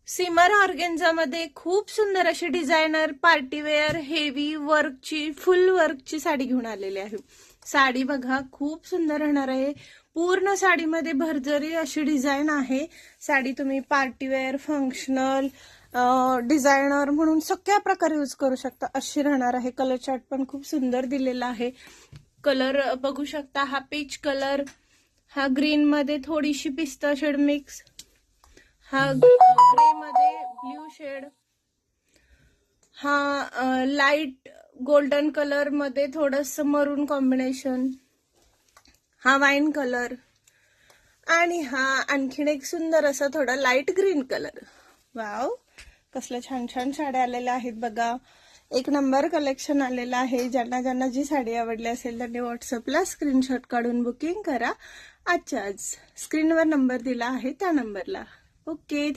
सिमर organza मध्ये खूप सुंदर अशी डिझायनर पार्टीवेअर हेवी वर्कची फुल वर्कची साडी घेऊन आलेली आहे. साडी बघा खूप सुंदर राहणार आहे. पूर्ण साडीमध्ये भरजरी अशी डिझाईन आहे. साडी तुम्ही पार्टीवेअर फंक्शनल डिझायनर म्हणून सगळ्या प्रकारे यूज करू शकता अशी राहणार आहे. कलर चार्ट पण खूप सुंदर दिलेला आहे. कलर बघू शकता. हा पीच कलर, हा ग्रीन मध्ये थोडीशी पिस्ता शेड मिक्स, हा ग्रे मध्ये ब्ल्यू शेड, हा लाईट गोल्डन कलर मध्ये थोडस मरून कॉम्बिनेशन, हा वाईन कलर आणि हा आणखीन एक सुंदर असा थोडा लाईट ग्रीन कलर. वाव, कसल्या छान छान साड्या आलेल्या आहेत बघा. एक नंबर कलेक्शन आलेलं आहे. ज्यांना ज्यांना जी साडी आवडली असेल त्यांनी व्हॉट्सअपला स्क्रीनशॉट काढून बुकिंग करा. आजच्या आज स्क्रीनवर नंबर दिला आहे त्या नंबरला. ओके.